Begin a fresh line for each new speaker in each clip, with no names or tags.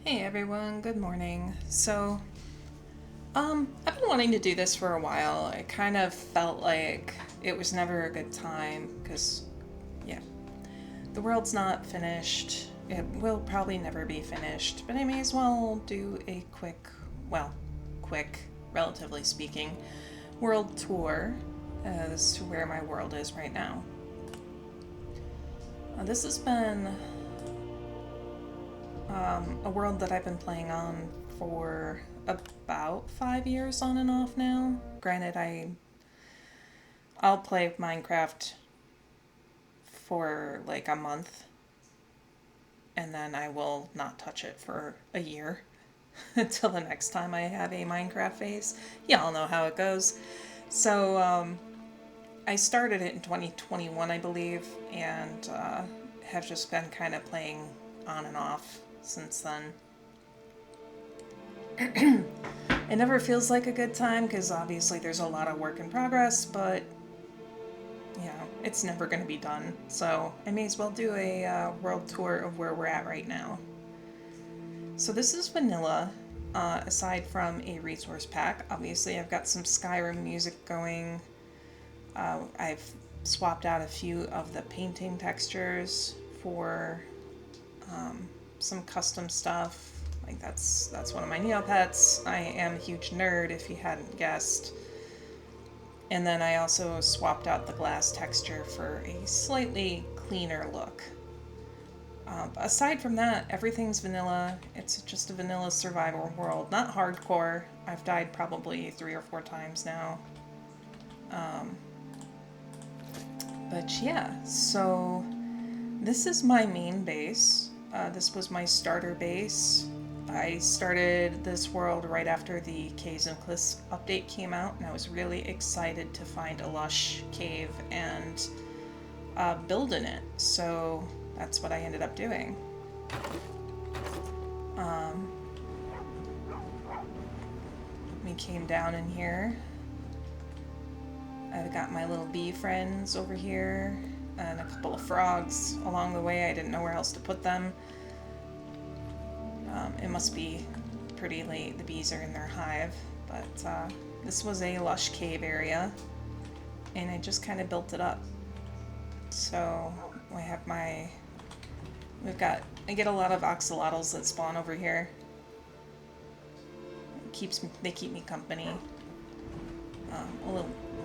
Hey everyone, good morning. I've been wanting to do this for a while. I kind of felt like it was never a good time because, yeah, the world's not finished. It will probably never be finished, but I may as well do a quick, relatively speaking, world tour as to where my world is right now. This has been a world that I've been playing on for about 5 years on and off now. Granted, I'll play Minecraft for like a month and then I will not touch it for a year until the next time I have a Minecraft phase. Y'all know how it goes. I started it in 2021, I believe, and have just been kind of playing on and off since then. It never feels like a good time because obviously there's a lot of work in progress, but it's never going to be done. So I may as well do a world tour of where we're at right now. So this is vanilla, aside from a resource pack. Obviously, I've got some Skyrim music going. I've swapped out a few of the painting textures for some custom stuff. Like that's one of my Neopets. I am a huge nerd if you hadn't guessed. And then I also swapped out the glass texture for a slightly cleaner look. Aside from that, everything's vanilla. It's just a vanilla survival world, not hardcore. I've died probably 3 or 4 times now. But yeah, so this is my main base. This was my starter base. I started this world right after the Caves and Cliffs update came out, and I was really excited to find a lush cave and build in it. So that's what I ended up doing. We came down in here. I've got my little bee friends over here and a couple of frogs along the way. I didn't know where else to put them. It must be pretty late. The bees are in their hive. But this was a lush cave area, and I just kind of built it up. So I have I get a lot of axolotls that spawn over here. They keep me company. A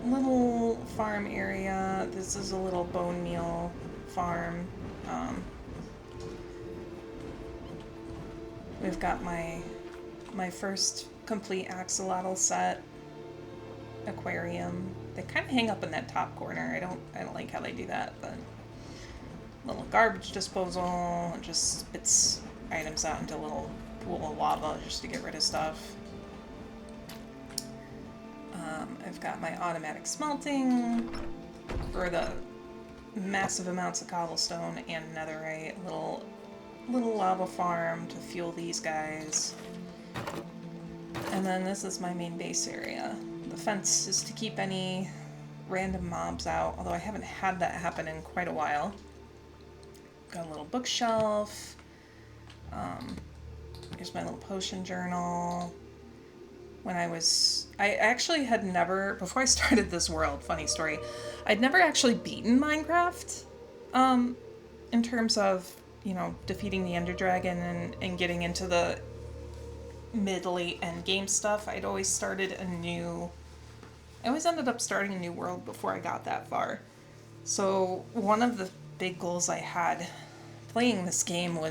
little farm area. This is a little bone meal farm. We've got my first complete axolotl set. Aquarium. They kind of hang up in that top corner. I don't like how they do that, but little garbage disposal. It just spits items out into a little pool of lava just to get rid of stuff. I've got my automatic smelting for the massive amounts of cobblestone and netherite. Little lava farm to fuel these guys. And then this is my main base area. The fence is to keep any random mobs out, although I haven't had that happen in quite a while. Got a little bookshelf. Here's my little potion journal. I actually had never, before I started this world, funny story, I'd never actually beaten Minecraft, in terms of, defeating the Ender Dragon and getting into the mid-late end game stuff. I always ended up starting a new world before I got that far. So one of the big goals I had playing this game or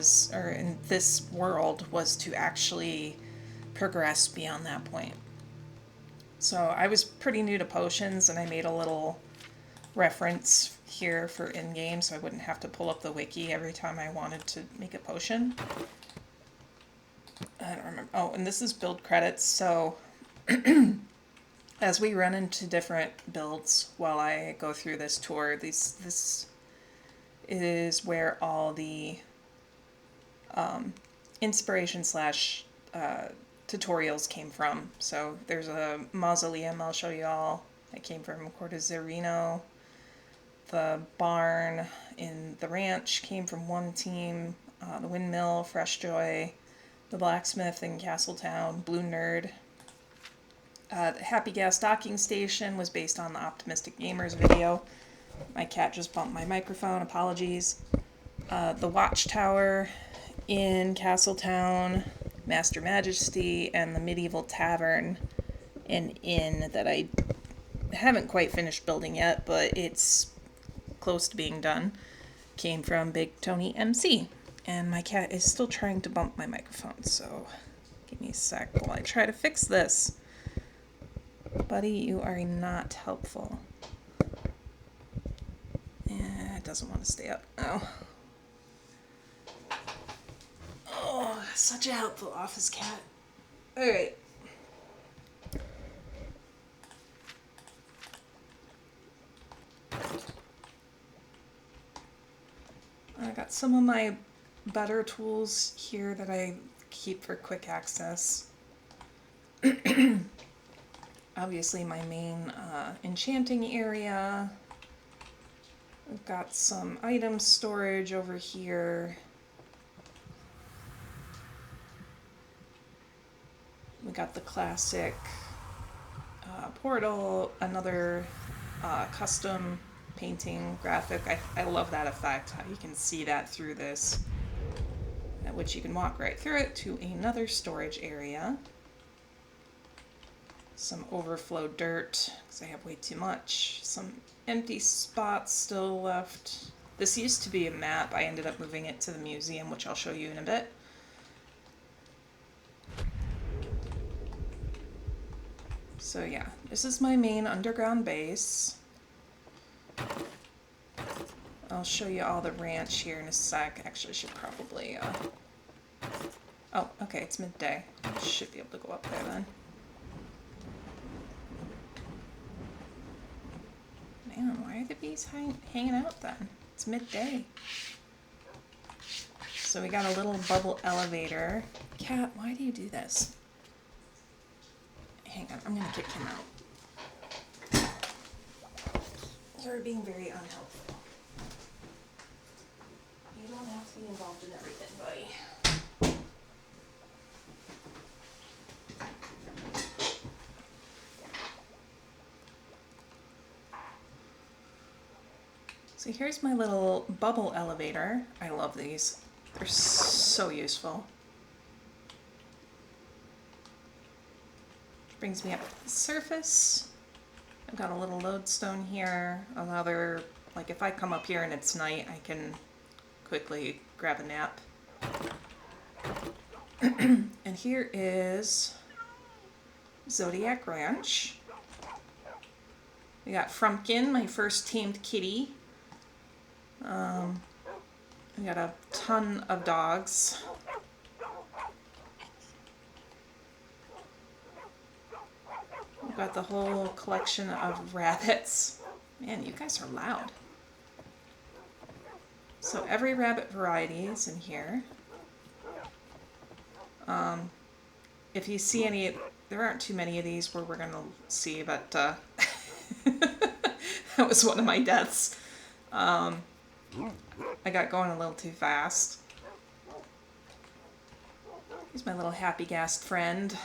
in this world, was to actually progress beyond that point. So I was pretty new to potions, and I made a little reference here for in-game so I wouldn't have to pull up the wiki every time I wanted to make a potion. I don't remember. Oh, and this is build credits, so as we run into different builds while I go through this tour, this is where all the inspiration slash tutorials came from. So there's a mausoleum I'll show you all. It came from Cortezerino. The barn in the ranch came from one team. The windmill, Fresh Joy. the blacksmith in Castletown, Blue Nerd. The Happy Gas docking station was based on the Optimistic Gamers video. My cat just bumped my microphone, apologies. The Watchtower in Castletown, Master Majesty, and the Medieval Tavern, an inn that I haven't quite finished building yet, but it's close to being done, came from Big Tony MC. And my cat is still trying to bump my microphone, so give me a sec while I try to fix this. Buddy, you are not helpful. Yeah, it doesn't want to stay up now. Oh, such a helpful office cat. Alright. I got some of my better tools here that I keep for quick access. Obviously my main enchanting area. We've got some item storage over here. We got the classic portal, another custom painting graphic. I love that effect, how you can see that through this, at which you can walk right through it to another storage area. Some overflow dirt, because I have way too much. Some empty spots still left. This used to be a map. I ended up moving it to the museum, which I'll show you in a bit. So yeah, this is my main underground base. I'll show you all the ranch here in a sec. Actually, I should probably, oh, okay, it's midday. I should be able to go up there then. Man, why are the bees hanging out then? It's midday. So we got a little bubble elevator. Cat, why do you do this? Hang on, I'm gonna kick him out. You're being very unhelpful. You don't have to be involved in everything, buddy. So here's my little bubble elevator. I love these. They're so useful. Brings me up to the surface. I've got a little lodestone here. Another, like if I come up here and it's night, I can quickly grab a nap. And here is Zodiac Ranch. We got Frumpkin, my first tamed kitty. We got a ton of dogs. We've got the whole collection of rabbits. Man, you guys are loud. So every rabbit variety is in here. If you see any, there aren't too many of these where we're gonna see, but that was one of my deaths. I got going a little too fast. Here's my little happy gassed friend.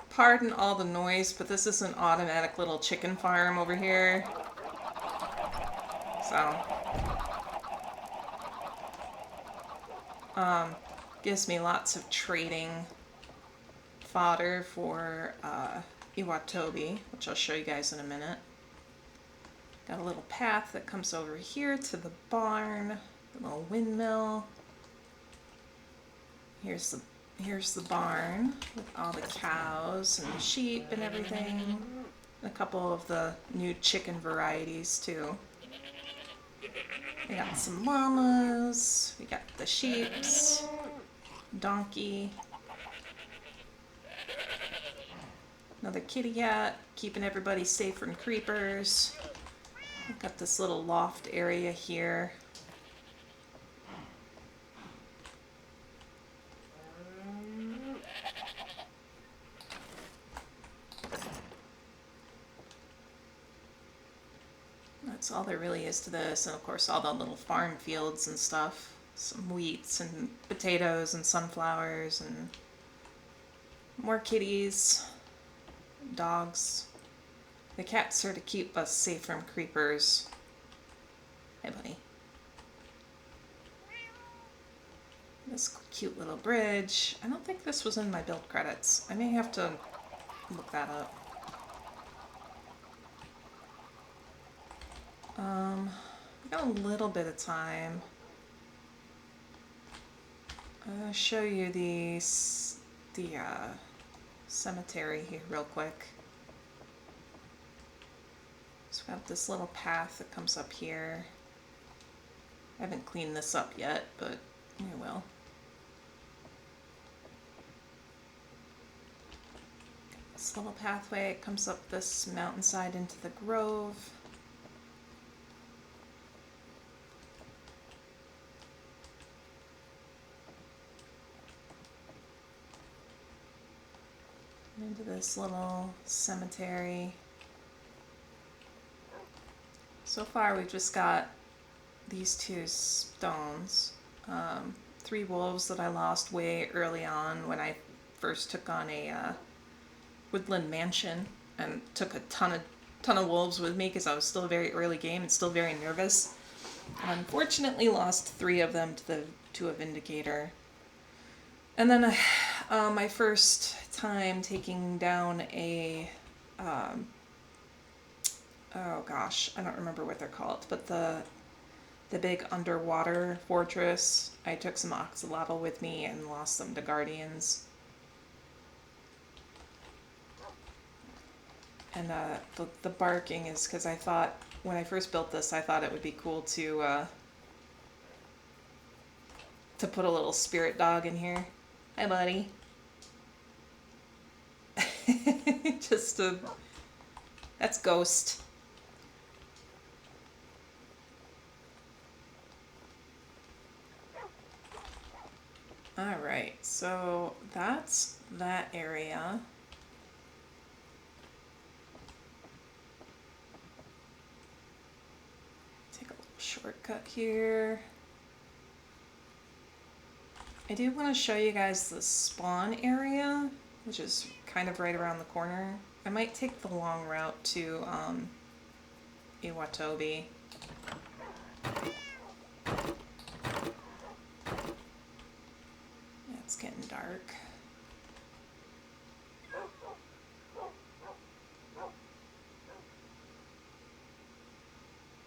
Pardon all the noise, but this is an automatic little chicken farm over here. So, gives me lots of trading fodder for Iwatobi, which I'll show you guys in a minute. Got a little path that comes over here to the barn, the little windmill. Here's the barn with all the cows and the sheep and everything. A couple of the new chicken varieties too. We got some llamas, we got the sheeps, donkey, another kitty cat, keeping everybody safe from creepers. We've got this little loft area here. That's all there really is to this, and of course all the little farm fields and stuff. Some wheats and potatoes and sunflowers and more kitties, dogs. The cats are to keep us safe from creepers. Hey, buddy. This cute little bridge. I don't think this was in my build credits. I may have to look that up. We got a little bit of time. I'll show you the cemetery here real quick. So we have this little path that comes up here. I haven't cleaned this up yet, but we will. This little pathway, it comes up this mountainside into the grove. Into this little cemetery. So far we've just got these two stones. 3 wolves that I lost way early on when I first took on a woodland mansion and took a ton of wolves with me because I was still a very early game and still very nervous. I unfortunately lost 3 of them to a Vindicator. And then my first time taking down a, oh gosh, I don't remember what they're called, but the big underwater fortress, I took some axolotl with me and lost them to guardians. And the barking is because I thought, when I first built this, I thought it would be cool to put a little spirit dog in here. Hi, buddy. That's Ghost. Alright, so that's that area. Take a little shortcut here. I do want to show you guys the spawn area, which is kind of right around the corner. I might take the long route to Iwatobi. Yeah, it's getting dark.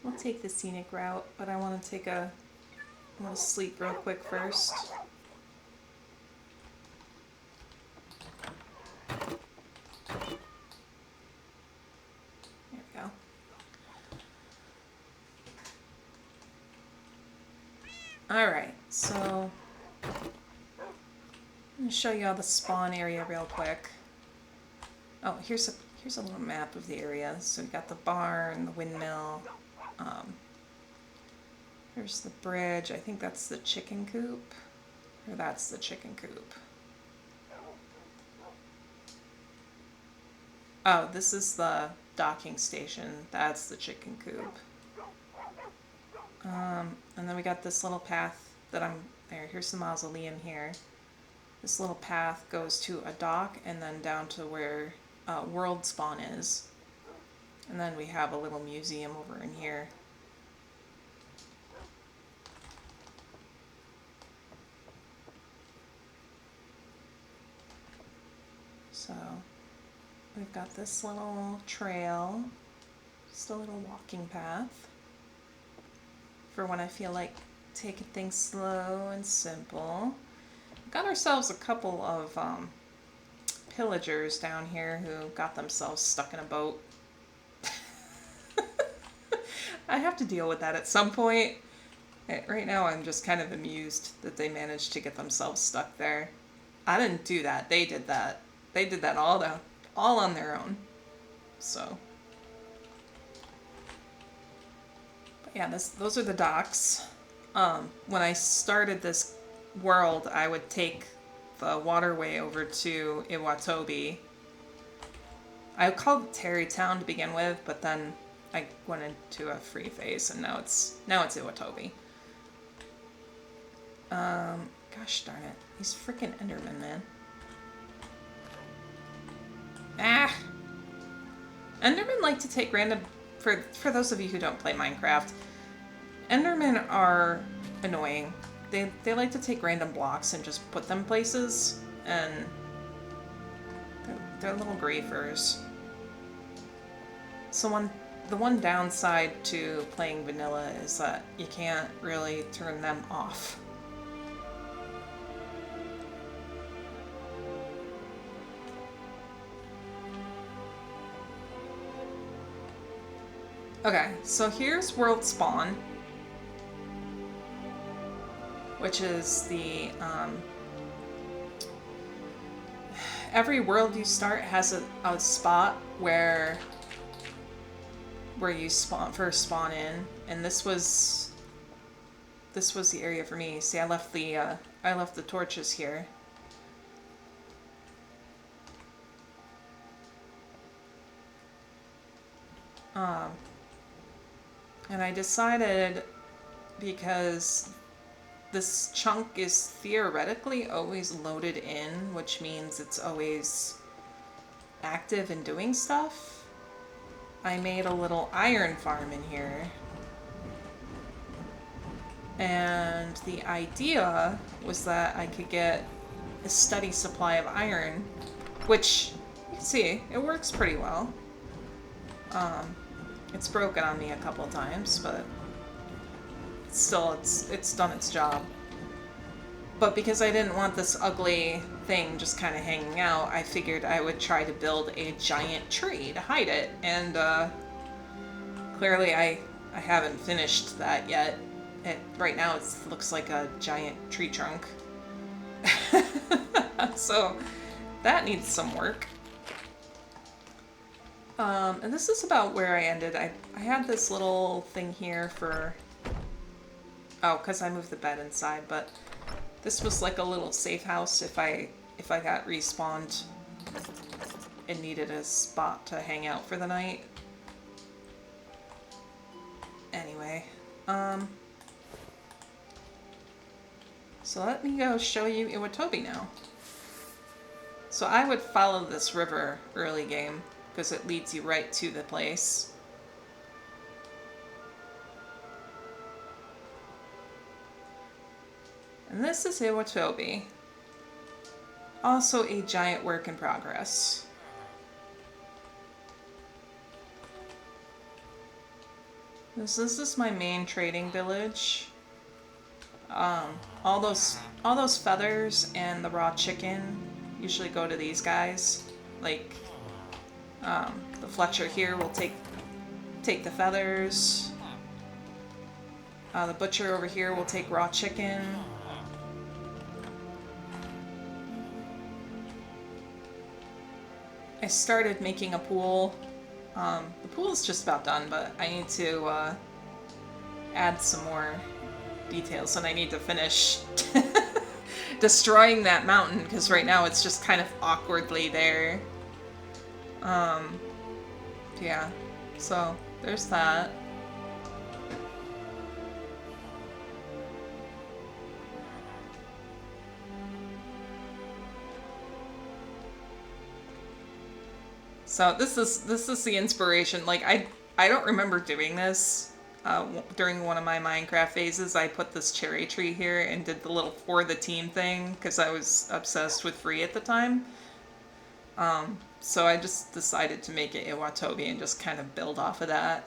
We'll take the scenic route, but I want to take a little sleep real quick first. Alright, so I'm going to show you all the spawn area real quick. Oh, here's a little map of the area. So we got the barn, the windmill. Here's the bridge. I think that's the chicken coop. Or that's the chicken coop. Oh, this is the docking station. That's the chicken coop. And then we got this little path that here's the mausoleum here. This little path goes to a dock and then down to where world spawn is. And then we have a little museum over in here. So we've got this little trail, just a little walking path for when I feel like taking things slow and simple. We've got ourselves a couple of pillagers down here who got themselves stuck in a boat. I have to deal with that at some point. Right now I'm just kind of amused that they managed to get themselves stuck there. I didn't do that. They did that. They did that all on their own. So. But yeah, those are the docks. When I started this world, I would take the waterway over to Iwatobi. I called it Terrytown to begin with, but then I went into a free phase, and now it's Iwatobi. Gosh darn it. These freaking Endermen, man. Ah! Endermen like to take random... For those of you who don't play Minecraft, Endermen are annoying. They like to take random blocks and just put them places, and they're little griefers. So the one downside to playing vanilla is that you can't really turn them off. Okay, so here's world spawn, which is the, every world you start has a spot where you first spawn in, and this was the area for me. See, I left the torches here. And I decided, because this chunk is theoretically always loaded in, which means it's always active and doing stuff, I made a little iron farm in here. And the idea was that I could get a steady supply of iron, which, you can see, it works pretty well. It's broken on me a couple times, but still, it's done its job. But because I didn't want this ugly thing just kind of hanging out, I figured I would try to build a giant tree to hide it, and clearly I haven't finished that yet. Right now it looks like a giant tree trunk. So that needs some work. And this is about where I ended. I had this little thing here for... Oh, because I moved the bed inside, but this was like a little safe house if I got respawned and needed a spot to hang out for the night. Anyway, so let me go show you Iwatobi now. So I would follow this river early game, because it leads you right to the place. And this is Iwatobi. Also a giant work in progress. This is my main trading village. All those feathers and the raw chicken usually go to these guys. Like, the Fletcher here will take the feathers. The butcher over here will take raw chicken. I started making a pool. The pool is just about done, but I need to add some more details, and I need to finish destroying that mountain, because right now it's just kind of awkwardly there. Yeah, so there's that. So this is the inspiration. Like, I don't remember doing this during one of my Minecraft phases. I put this cherry tree here and did the little for the team thing because I was obsessed with free at the time. So I just decided to make it Iwatobi and just kind of build off of that.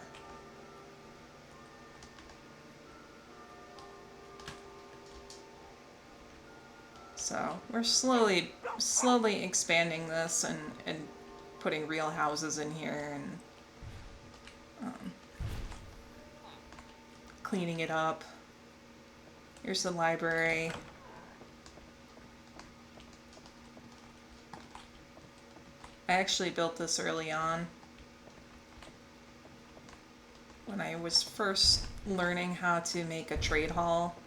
So we're slowly expanding this and putting real houses in here and cleaning it up. Here's the library. I actually built this early on when I was first learning how to make a trade hall.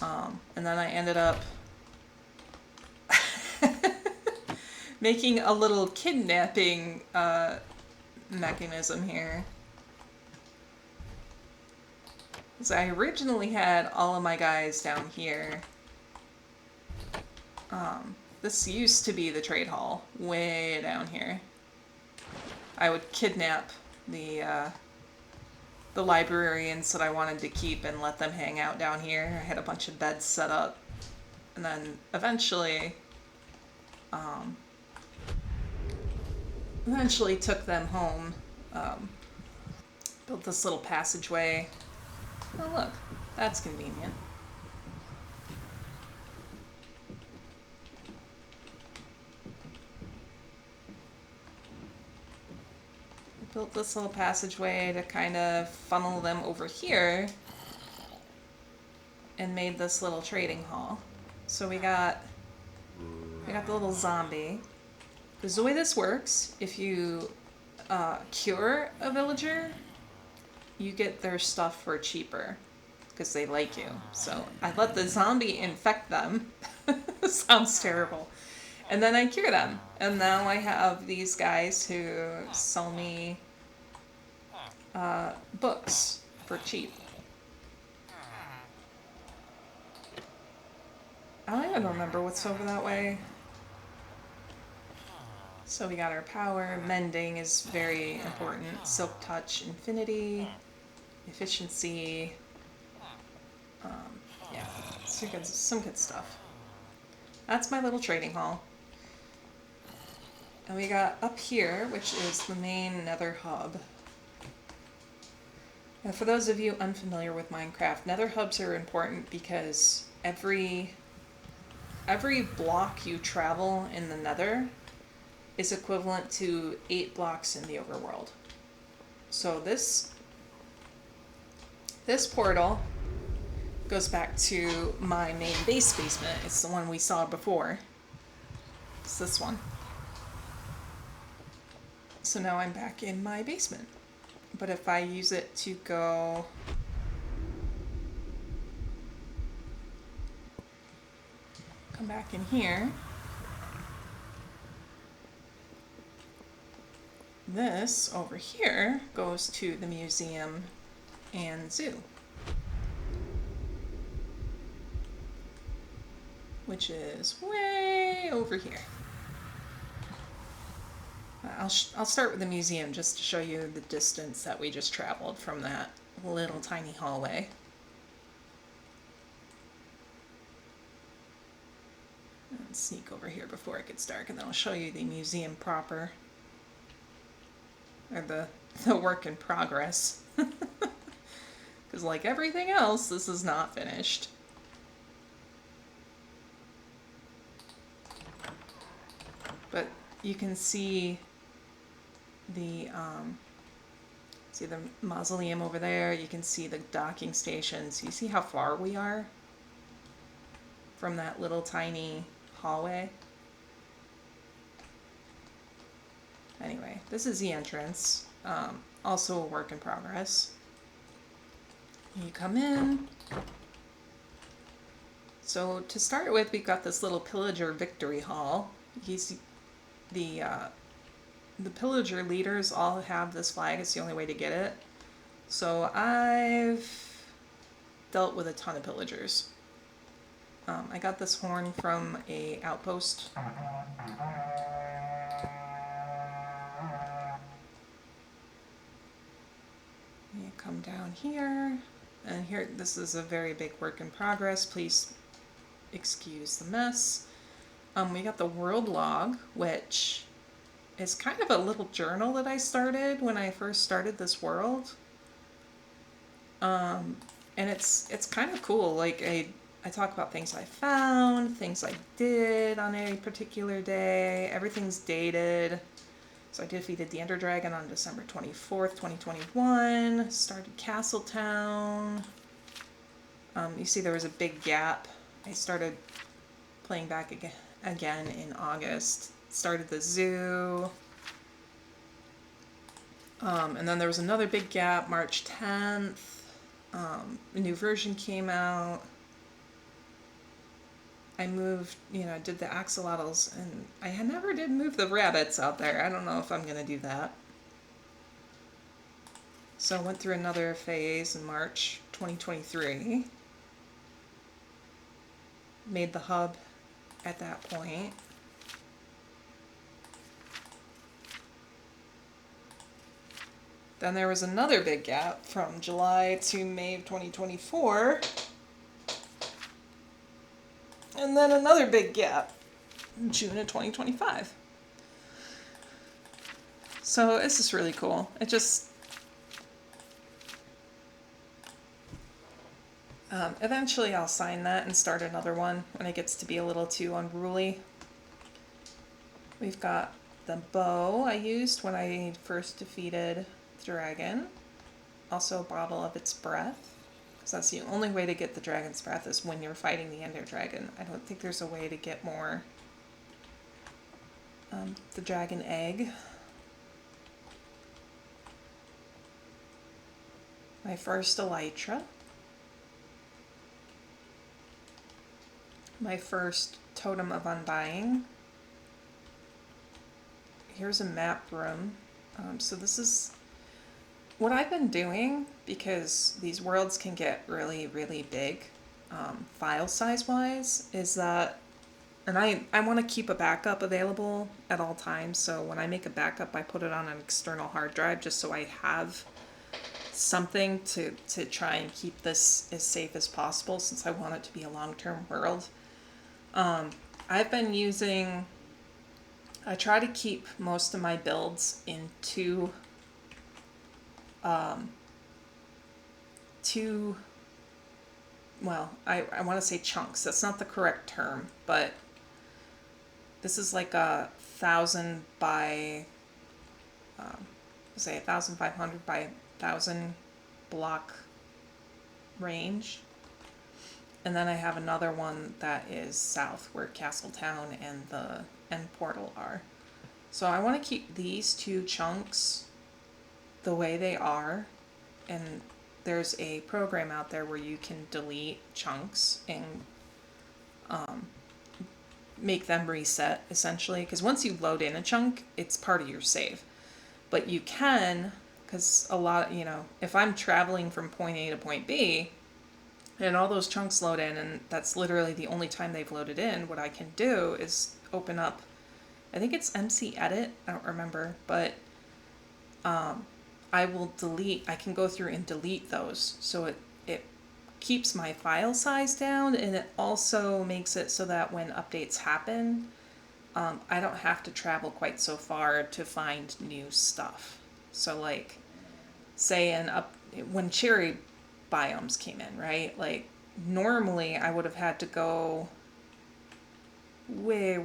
And then I ended up making a little kidnapping mechanism here. So I originally had all of my guys down here. This used to be the trade hall, way down here. I would kidnap the librarians that I wanted to keep and let them hang out down here. I had a bunch of beds set up, and then eventually took them home. Built this little passageway. Oh look, that's convenient. Built this little passageway to kind of funnel them over here, and made this little trading hall. So we got the little zombie. Because the way this works, if you cure a villager, you get their stuff for cheaper because they like you. So I let the zombie infect them. Sounds terrible. And then I cure them. And now I have these guys who sell me books for cheap. I don't even remember what's over that way. So we got our power. Mending is very important. Silk touch, infinity, efficiency. Yeah, some good stuff. That's my little trading hall. And we got up here, which is the main nether hub. Now, for those of you unfamiliar with Minecraft, nether hubs are important because every block you travel in the nether is equivalent to 8 blocks in the overworld. So this portal goes back to my main base basement. It's the one we saw before. It's this one. So now I'm back in my basement. But if I use it to go... come back in here... this over here goes to the museum and zoo, which is way over here. I'll start with the museum just to show you the distance that we just traveled from that little tiny hallway. And sneak over here before it gets dark, and then I'll show you the museum proper. Or the work in progress. Because like everything else, this is not finished. But you can see the mausoleum over there. You can see the docking stations. You see how far we are from that little tiny hallway? Anyway, this is the entrance. Also a work in progress. You come in. So to start with, we've got this little pillager victory hall. The pillager leaders all have this flag. It's the only way to get it. So I've dealt with a ton of pillagers. I got this horn from a outpost. You come down here, and here, this is a very big work in progress. Please excuse the mess. We got the world log, which is kind of a little journal that I started when I first started this world. And it's kind of cool. Like I talk about things I found, things I did on a particular day. Everything's dated. So I defeated the Ender Dragon on December 24th, 2021. Started Castletown. You see there was a big gap. I started playing back again in August. Started the zoo. And then there was another big gap, March 10th. A new version came out. I moved, did the axolotls, and I never did move the rabbits out there. I don't know if I'm going to do that. So I went through another phase in March 2023. Made the hub at that point. Then there was another big gap from July to May of 2024. And then another big gap in June of 2025. So this is really cool. It just... eventually I'll sign that and start another one when it gets to be a little too unruly. We've got the bow I used when I first defeated the dragon. Also a bottle of its breath, because that's the only way to get the dragon's breath is when you're fighting the ender dragon. I don't think there's a way to get more. The dragon egg. My first elytra. My first totem of undying. Here's a map room. So this is what I've been doing, because these worlds can get really, really big file size wise, is that, and I want to keep a backup available at all times. So when I make a backup, I put it on an external hard drive just so I have something to try and keep this as safe as possible, since I want it to be a long-term world. I've been using, I try to keep most of my builds in two, well, I want to say chunks. That's not the correct term, but this is like 1,000 by, say 1,500 by 1,000 block range. And then I have another one that is south, where Castletown and the end portal are. So I want to keep these two chunks the way they are. And there's a program out there where you can delete chunks and make them reset, essentially. Because once you load in a chunk, it's part of your save. But you can, because a lot, if I'm traveling from point A to point B, and all those chunks load in, and that's literally the only time they've loaded in, what I can do is open up, I think it's MC Edit, I don't remember, but I will delete, I can go through and delete those, so it keeps my file size down, and it also makes it so that when updates happen, I don't have to travel quite so far to find new stuff. So like, say when cherry biomes came in, right? Like, normally I would have had to go way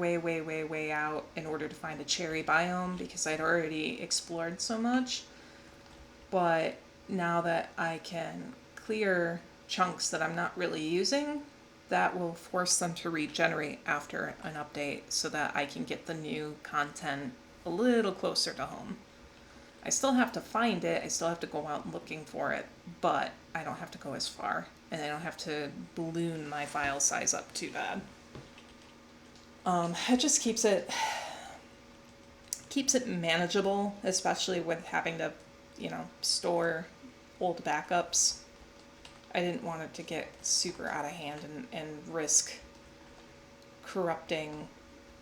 out in order to find a cherry biome, because I'd already explored so much. But now that I can clear chunks that I'm not really using, that will force them to regenerate after an update, so that I can get the new content a little closer to home. I still have to find it, I still have to go out looking for it, but I don't have to go as far, and I don't have to balloon my file size up too bad. It just keeps it manageable, especially with having to, store old backups. I didn't want it to get super out of hand and risk corrupting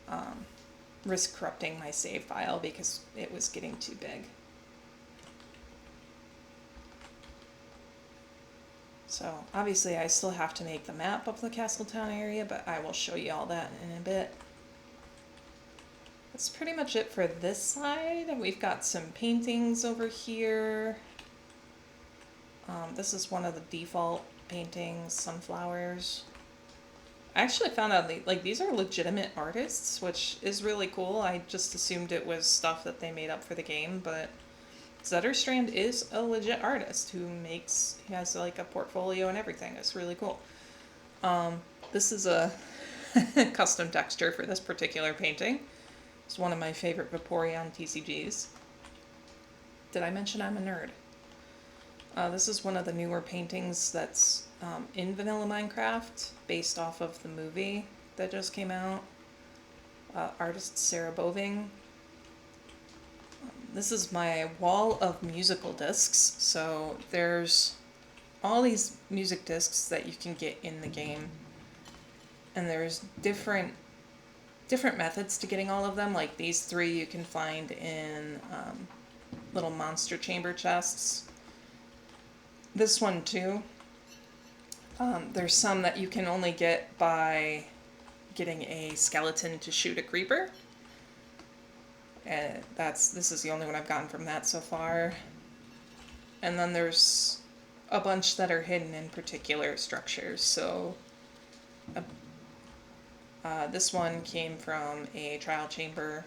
my save file, because it was getting too big. So obviously I still have to make the map of the Castletown area, but I will show you all that in a bit. That's pretty much it for this side. We've got some paintings over here. This is one of the default paintings, sunflowers. I actually found out these are legitimate artists, which is really cool. I just assumed it was stuff that they made up for the game, but Zetterstrand is a legit artist who has like a portfolio and everything. It's really cool. This is a custom texture for this particular painting. It's one of my favorite Vaporeon TCGs. Did I mention I'm a nerd? This is one of the newer paintings that's in vanilla Minecraft, based off of the movie that just came out. Artist Sarah Boving. This is my wall of musical discs. So there's all these music discs that you can get in the game, and there's different methods to getting all of them. Like these three you can find in little monster chamber chests. This one too. There's some that you can only get by getting a skeleton to shoot a creeper. And this is the only one I've gotten from that so far. And then there's a bunch that are hidden in particular structures. So this one came from a trial chamber.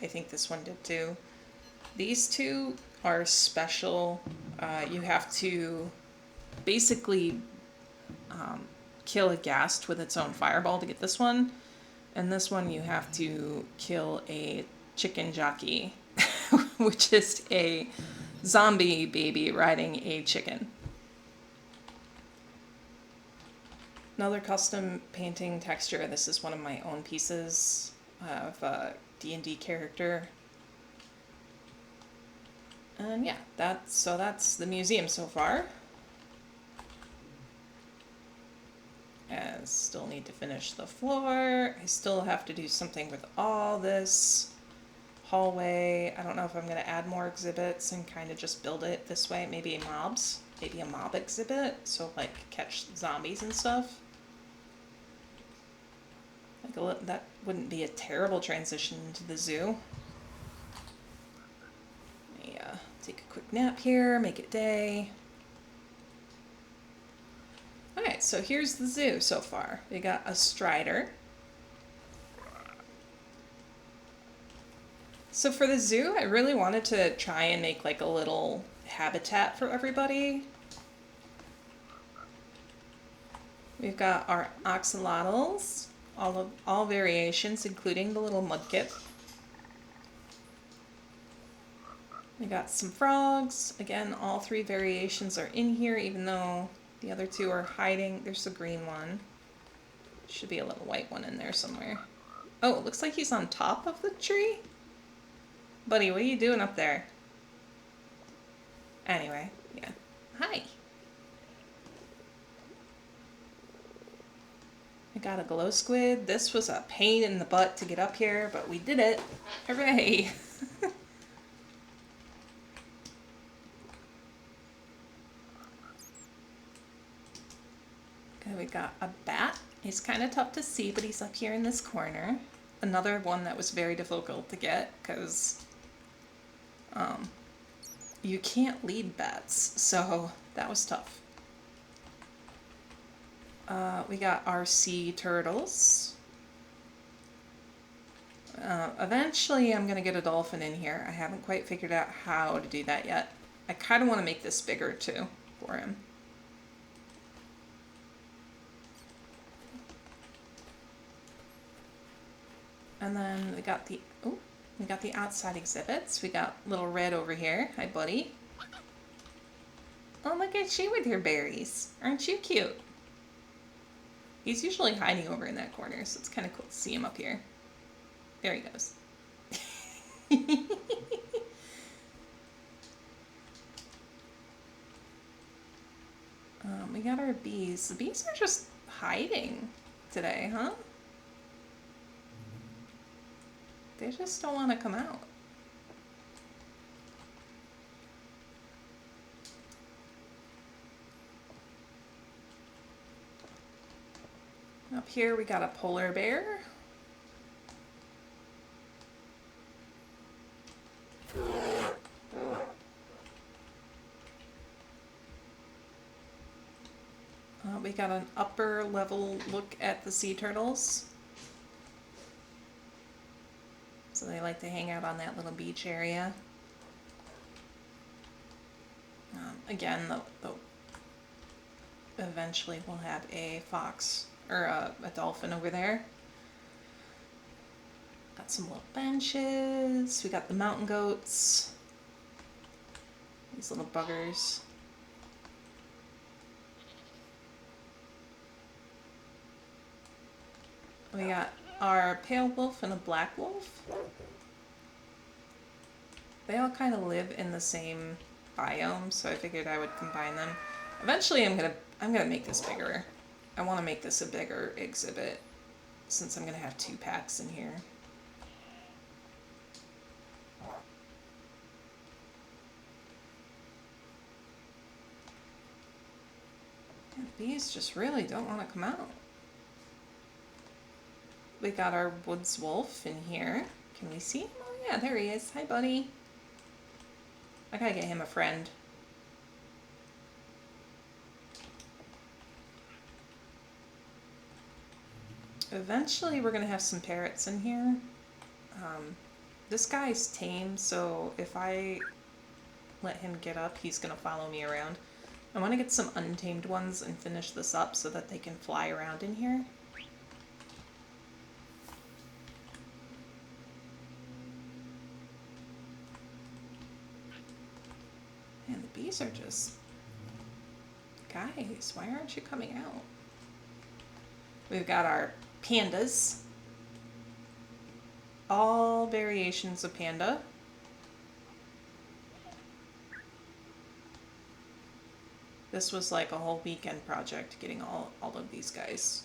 I think this one did too. These two are special. You have to basically kill a ghast with its own fireball to get this one. And this one you have to kill a chicken jockey, which is a zombie baby riding a chicken. Another custom painting texture. This is one of my own pieces of a D&D character. And yeah, that's the museum so far. I still need to finish the floor. I still have to do something with all this hallway. I don't know if I'm going to add more exhibits and kind of just build it this way. Maybe a mob exhibit, so like catch zombies and stuff. Like that wouldn't be a terrible transition to the zoo. Yeah, take a quick nap here, make it day. Alright, so here's the zoo so far. We got a strider. So for the zoo, I really wanted to try and make like a little habitat for everybody. We've got our axolotls, all variations, including the little mudkip. We got some frogs. Again, all three variations are in here, even though the other two are hiding. There's the green one. Should be a little white one in there somewhere. Oh, it looks like he's on top of the tree. Buddy, what are you doing up there? Anyway, yeah. Hi. I got a glow squid. This was a pain in the butt to get up here, but we did it. Hooray. Okay, we got a bat. He's kind of tough to see, but he's up here in this corner. Another one that was very difficult to get because you can't lead bats, so that was tough. We got our sea turtles. Eventually I'm going to get a dolphin in here. I haven't quite figured out how to do that yet. I kind of want to make this bigger too for him. And then we got the outside exhibits. We got little Red over here. Hi, buddy. Oh, look at you with your berries. Aren't you cute? He's usually hiding over in that corner, so it's kind of cool to see him up here. There he goes. We got our bees. The bees are just hiding today, huh? They just don't want to come out. Up here we got a polar bear. We got an upper level look at the sea turtles. So they like to hang out on that little beach area. Again, eventually we'll have a fox or a dolphin over there. Got some little benches. We got the mountain goats. These little buggers. We got our pale wolf and a black wolf. they all kind of live in the same biome, so I figured I would combine them. Eventually I'm gonna make this bigger. I want to make this a bigger exhibit since I'm gonna have 2 packs in here. And these just really don't want to come out. We got our woods wolf in here. Can we see him? Oh yeah, there he is. Hi, buddy. I gotta get him a friend. Eventually we're gonna have some parrots in here. This guy's tame, so if I let him get up, he's gonna follow me around. I want to get some untamed ones and finish this up so that they can fly around in here. And the bees are just... Guys, why aren't you coming out? We've got our pandas. All variations of panda. This was like a whole weekend project getting all of these guys.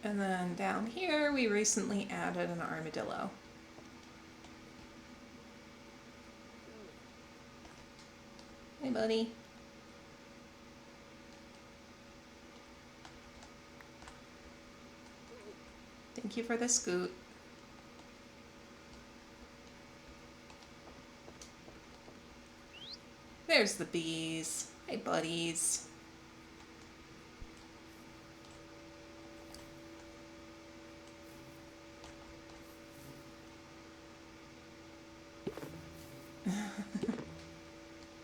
And then down here we recently added an armadillo. Hey buddy. Thank you for the scoot. There's the bees. Hey buddies.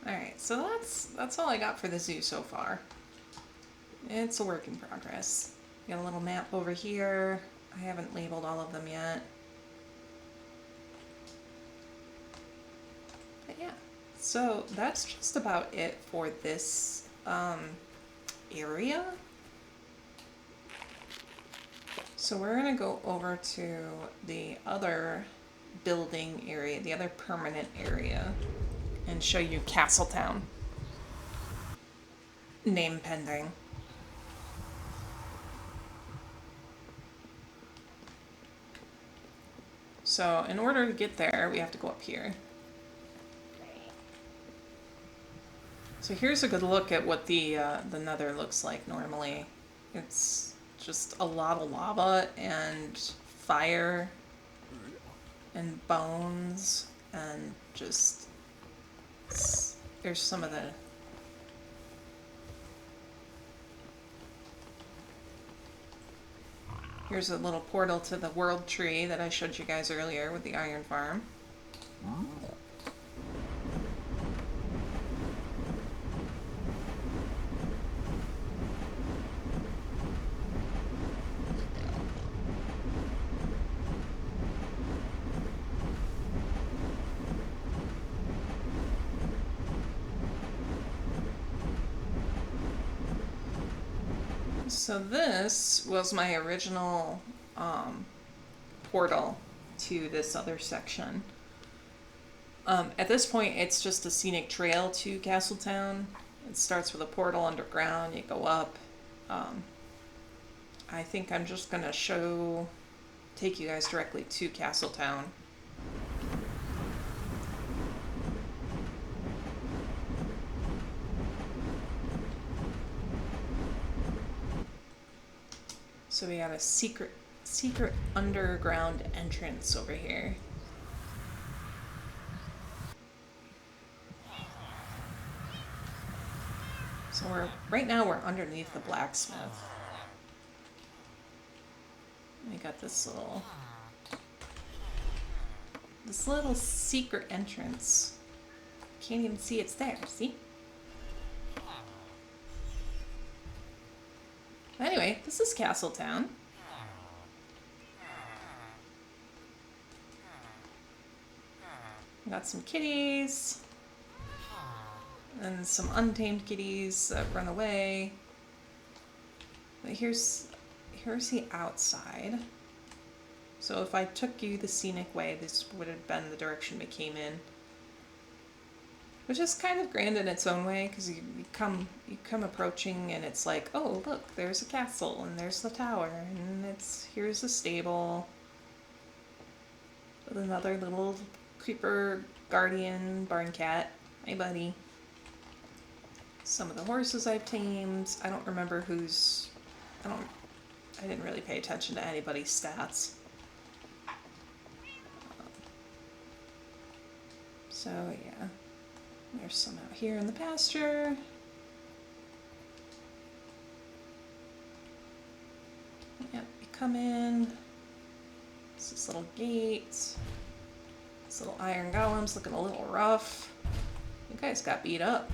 Alright, so that's all I got for the zoo so far. It's a work in progress. Got a little map over here. I haven't labeled all of them yet. But yeah, so that's just about it for this area. So we're gonna go over to the other building area, the other permanent area, and show you Castletown. Name pending. So in order to get there, we have to go up here. So here's a good look at what the nether looks like normally. It's just a lot of lava and fire and bones and just... There's some of the... Here's a little portal to the world tree that I showed you guys earlier with the iron farm. So this was my original portal to this other section. At this point, it's just a scenic trail to Castletown. It starts with a portal underground, you go up. I think I'm just gonna take you guys directly to Castletown. So we got a secret underground entrance over here. So right now we're underneath the blacksmith. We got this little secret entrance. Can't even see it's there, see? Anyway, this is Castletown. Got some kitties. And some untamed kitties that run away. But here's the outside. So So if I took you the scenic way, this would have been the direction we came in. Which is kind of grand in its own way, because you come approaching and it's like, oh look, there's a castle and there's the tower and here's the stable with another little creeper guardian barn cat. Hey buddy. Some of the horses I've tamed. I don't remember I didn't really pay attention to anybody's stats. So yeah. There's some out here in the pasture. Yep, you come in. It's this little gate. This little iron golem's looking a little rough. You guys got beat up.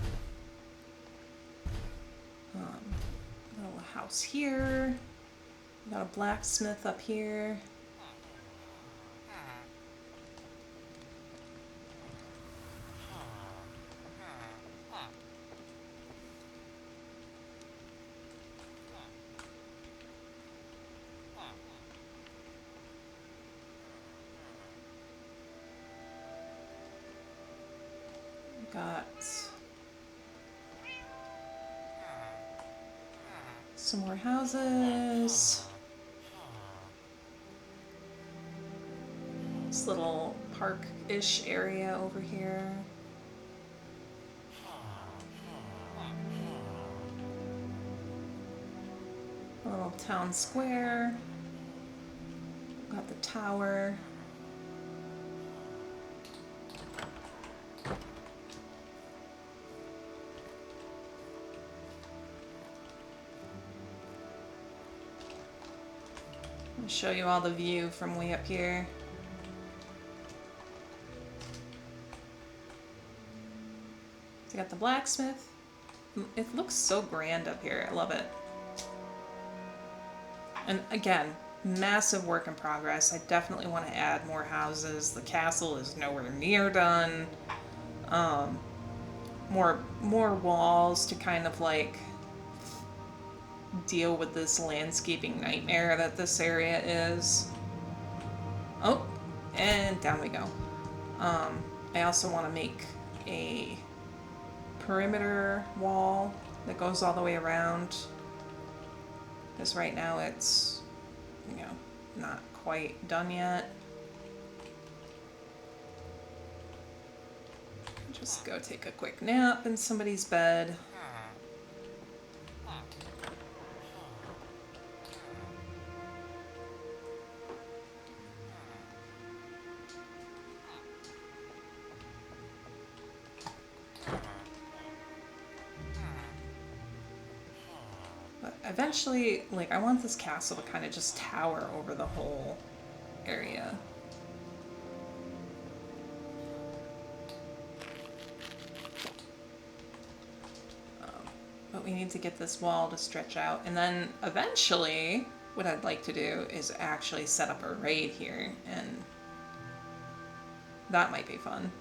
Little house here. Got a blacksmith up here. Got some more houses. This little park-ish area over here. A little town square. Got the tower. I'll show you all the view from way up here. So you got the blacksmith. It looks so grand up here. I love it. And again, massive work in progress. I definitely want to add more houses. The castle is nowhere near done. More walls to kind of like deal with this landscaping nightmare that this area is. Oh, and down we go. I also want to make a perimeter wall that goes all the way around, because right now it's, you know, not quite done yet. Just go take a quick nap in somebody's bed. Eventually, like, I want this castle to kind of just tower over the whole area. But we need to get this wall to stretch out. And then eventually, what I'd like to do is actually set up a raid here. And that might be fun.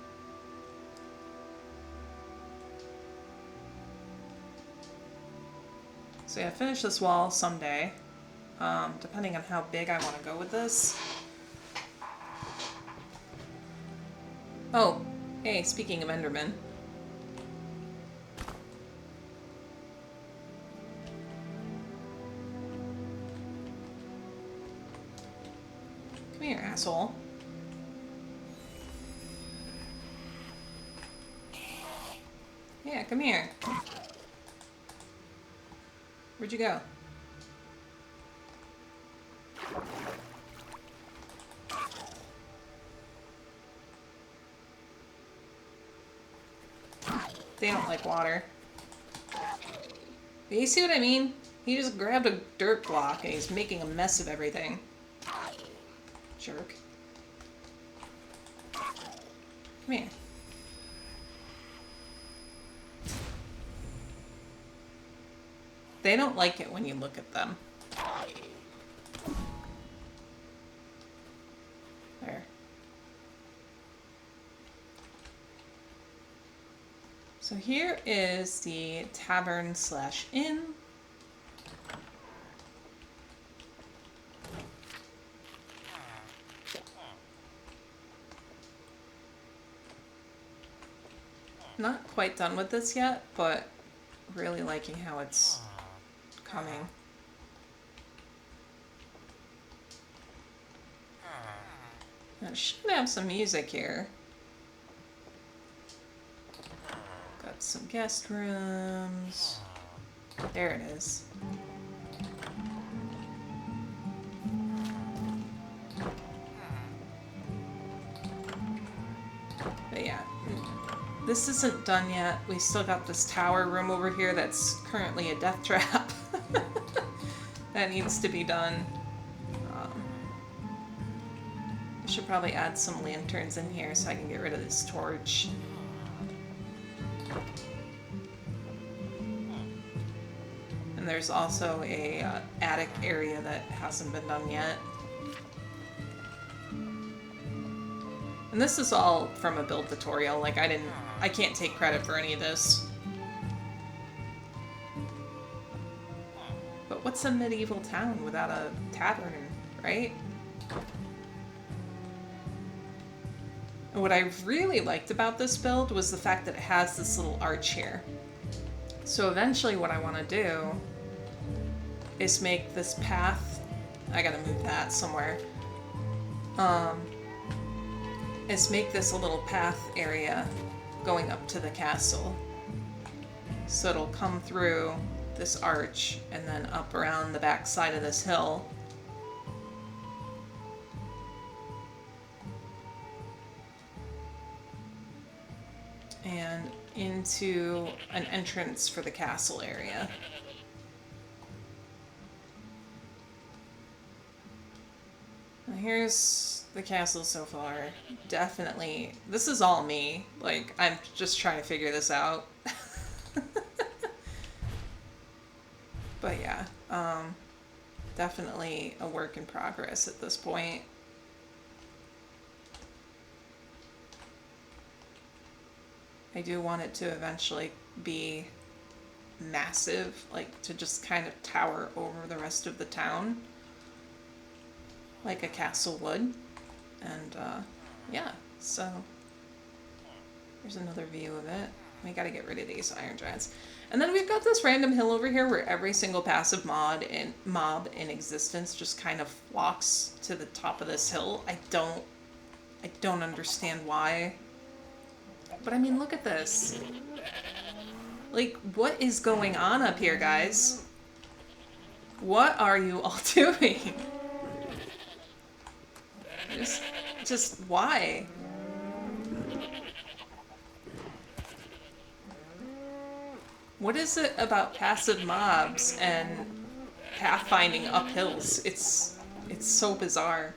So yeah, finish this wall someday, depending on how big I want to go with this. Oh, hey, speaking of Enderman. Come here, asshole. Yeah, come here. Where'd you go? They don't like water. But you see what I mean? He just grabbed a dirt block and he's making a mess of everything. Jerk. Come here. They don't like it when you look at them. There. So here is the tavern/inn. Not quite done with this yet, but really liking how it's coming. I should have some music here. Got some guest rooms. There it is. But yeah, this isn't done yet. We still got this tower room over here that's currently a death trap. That needs to be done. I should probably add some lanterns in here so I can get rid of this torch. And there's also a attic area that hasn't been done yet. And this is all from a build tutorial. Like, I can't take credit for any of this. But what's a medieval town without a tavern, right? And what I really liked about this build was the fact that it has this little arch here. So eventually what I want to do is make this path, I gotta move that somewhere, is make this a little path area going up to the castle. So it'll come through this arch and then up around the back side of this hill. And into an entrance for the castle area. Now here's the castle so far. Definitely, this is all me. Like, I'm just trying to figure this out. But yeah, definitely a work in progress at this point. I do want it to eventually be massive, like to just kind of tower over the rest of the town, like a castle would. And yeah, so here's another view of it. We gotta get rid of these iron giants. And then we've got this random hill over here where every single passive mob in existence just kind of flocks to the top of this hill. I don't understand why. But I mean, look at this. Like, what is going on up here, guys? What are you all doing? Just why? What is it about passive mobs and pathfinding up hills? It's so bizarre.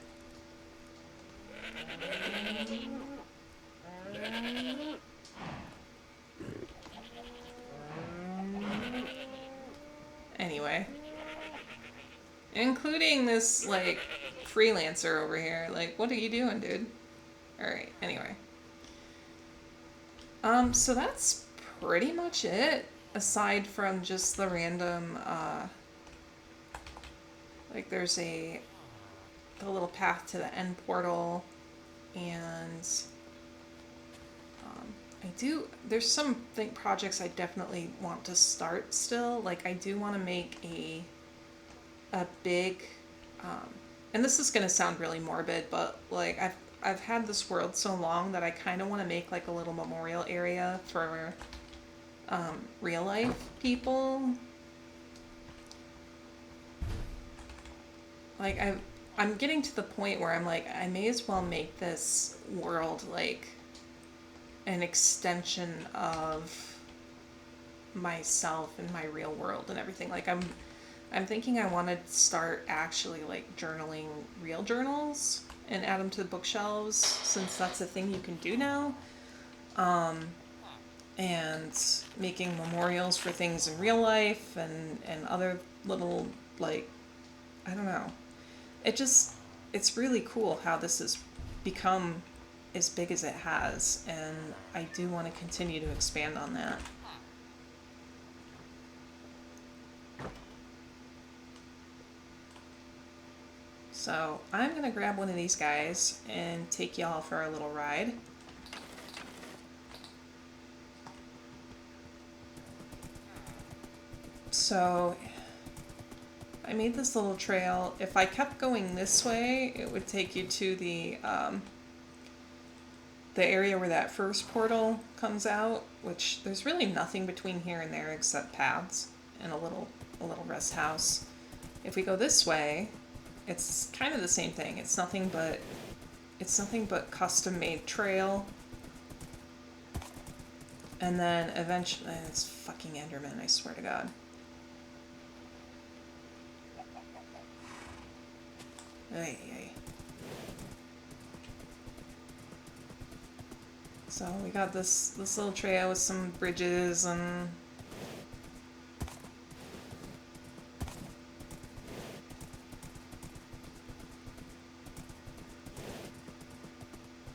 Anyway. Including this, like, freelancer over here. Like, what are you doing, dude? Alright, anyway. So that's pretty much it. Aside from just the random, like, there's the little path to the end portal, and there's some projects I definitely want to start still. Like, I do want to make a big, and this is gonna sound really morbid, but like I've had this world so long that I kind of want to make like a little memorial area for real life people. Like, I'm getting to the point where I'm like, I may as well make this world like an extension of myself and my real world and everything. Like, I'm thinking I want to start actually like journaling real journals and add them to the bookshelves, since that's a thing you can do now. And making memorials for things in real life and other little, like, I don't know. It's really cool how this has become as big as it has, and I do want to continue to expand on that. So I'm gonna grab one of these guys and take y'all for a little ride. So I made this little trail. If I kept going this way, it would take you to the area where that first portal comes out, which there's really nothing between here and there except paths and a little rest house. If we go this way, it's kind of the same thing. It's nothing but custom made trail. And then eventually, it's fucking Enderman, I swear to God. Ay, ay. So we got this little trail with some bridges and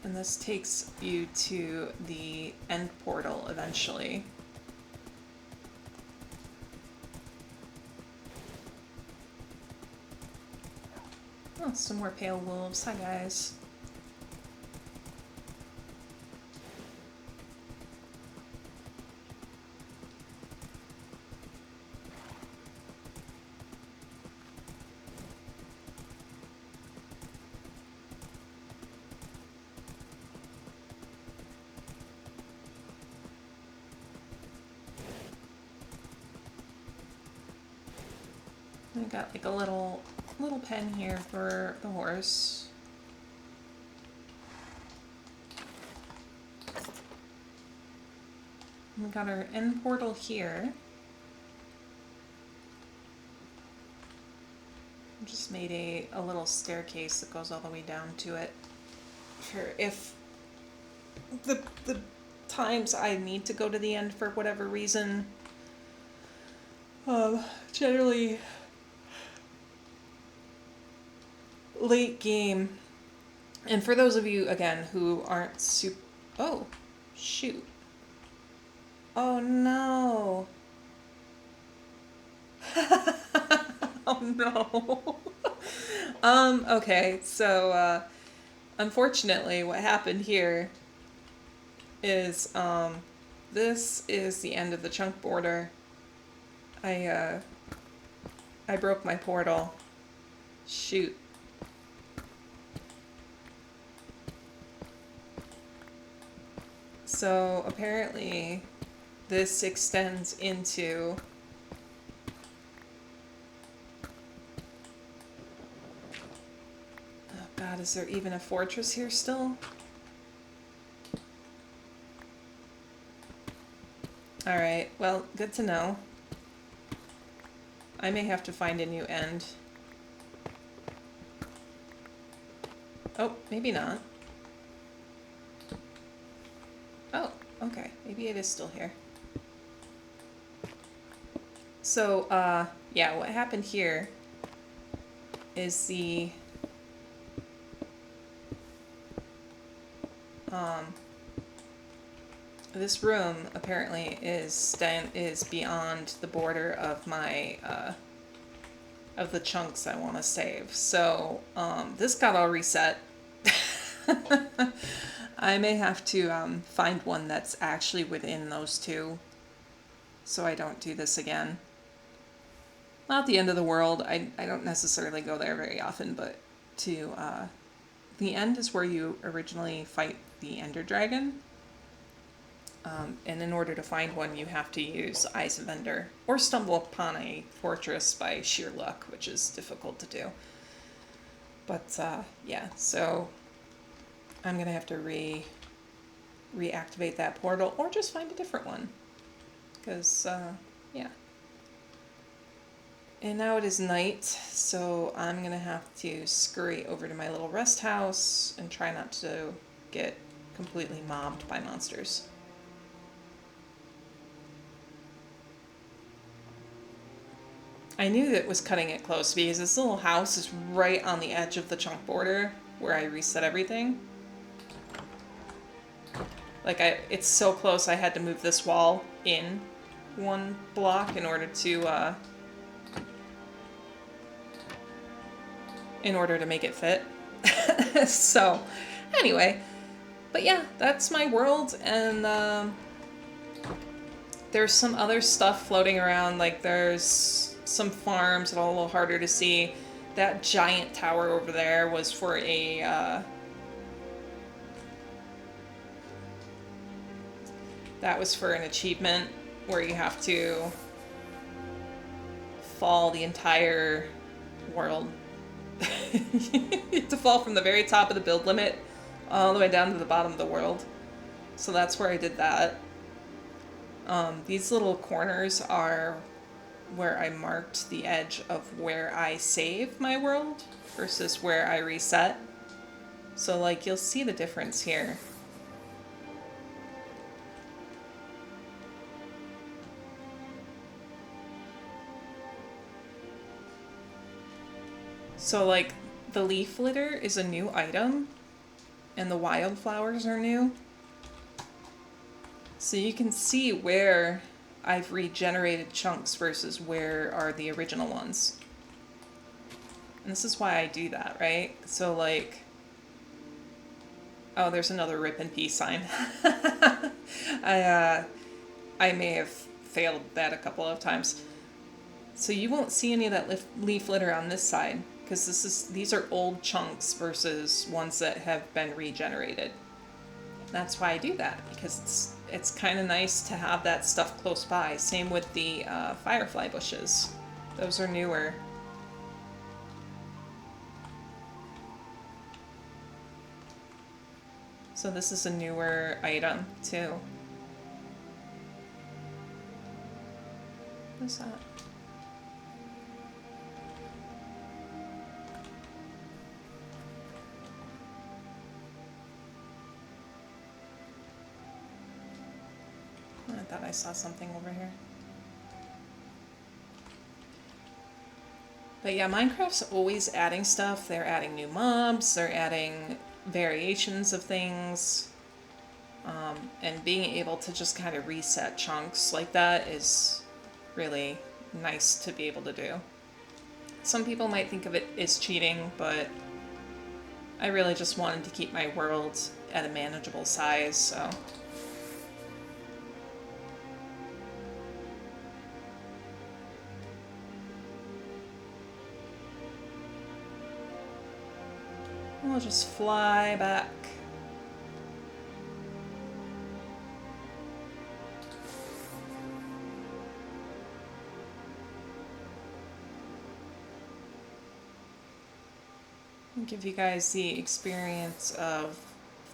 this takes you to the end portal eventually. Oh, some more pale wolves. Hi, guys. I got like a little pen here for the horse. We got our end portal here. I just made a little staircase that goes all the way down to it for if the times I need to go to the end for whatever reason. Generally late game. And for those of you, again, who aren't super... Oh, shoot. Oh, no. Oh, no. Okay, so, unfortunately, what happened here is, this is the end of the chunk border. I broke my portal. Shoot. So apparently this extends into oh god, is there even a fortress here still? Alright, well, good to know. I may have to find a new end. Oh, maybe not. Oh, okay. Maybe it is still here. So, yeah, what happened here is this room apparently is beyond the border of my, of the chunks I want to save. So, this got all reset. I may have to find one that's actually within those two, so I don't do this again. Not the end of the world. I don't necessarily go there very often, but the end is where you originally fight the Ender Dragon. And in order to find one, you have to use Eyes of Ender, or stumble upon a fortress by sheer luck, which is difficult to do. But, yeah, so I'm going to have to reactivate that portal, or just find a different one. Because, yeah. And now it is night, so I'm going to have to scurry over to my little rest house and try not to get completely mobbed by monsters. I knew that it was cutting it close because this little house is right on the edge of the chunk border where I reset everything. Like, it's so close I had to move this wall in one block in order to make it fit. So, anyway. But yeah, that's my world, and there's some other stuff floating around, like there's some farms that are a little harder to see. That giant tower over there was for that was for an achievement where you have to fall the entire world. You have to fall from the very top of the build limit all the way down to the bottom of the world. So that's where I did that. These little corners are where I marked the edge of where I save my world versus where I reset. So like you'll see the difference here. So like the leaf litter is a new item and the wildflowers are new. So you can see where I've regenerated chunks versus where are the original ones. And this is why I do that, right? So like, oh, there's another rip and peace sign. I may have failed that a couple of times. So you won't see any of that leaf litter on this side because these are old chunks versus ones that have been regenerated. That's why I do that, because it's kind of nice to have that stuff close by. Same with the firefly bushes. Those are newer. So this is a newer item too. What's that? I thought I saw something over here. But yeah, Minecraft's always adding stuff. They're adding new mobs, they're adding variations of things. And being able to just kind of reset chunks like that is really nice to be able to do. Some people might think of it as cheating, but I really just wanted to keep my world at a manageable size, so... We'll just fly back. I'll give you guys the experience of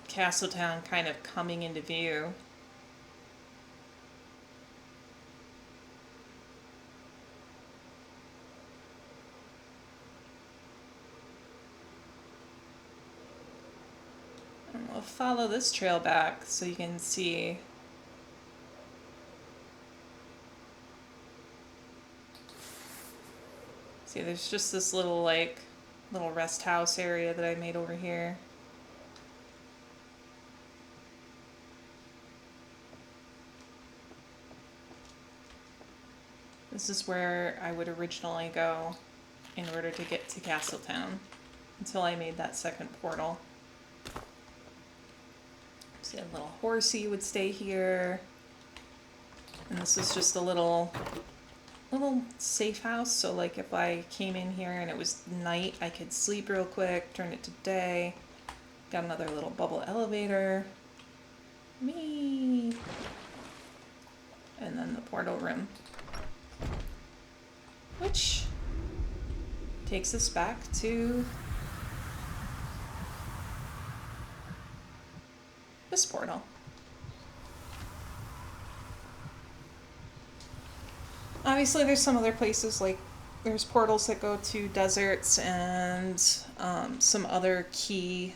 Castletown kind of coming into view. We'll follow this trail back so you can see. See, there's just this little rest house area that I made over here. This is where I would originally go in order to get to Castletown until I made that second portal. See, a little horsey would stay here. And this is just a little safe house. So like if I came in here and it was night, I could sleep real quick, turn it to day. Got another little bubble elevator. Me. And then the portal room. Which takes us back to this portal. Obviously there's some other places, like there's portals that go to deserts and some other key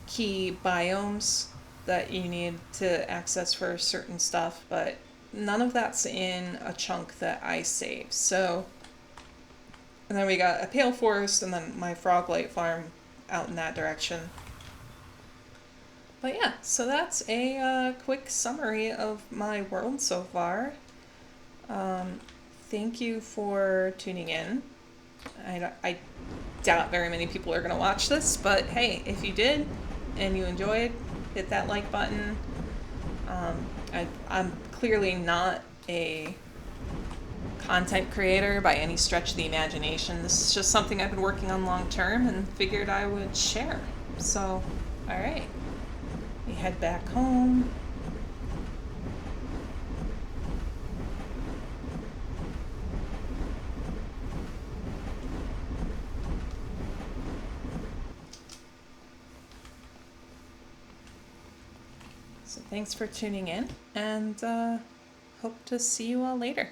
biomes that you need to access for certain stuff, but none of that's in a chunk that I saved. So, and then we got a pale forest and then my Froglight farm out in that direction. But yeah, so that's a quick summary of my world so far. Thank you for tuning in. I doubt very many people are going to watch this, but hey, if you did and you enjoyed, hit that like button. I'm clearly not a content creator by any stretch of the imagination. This is just something I've been working on long term and figured I would share. So, all right, we head back home. So thanks for tuning in, and hope to see you all later.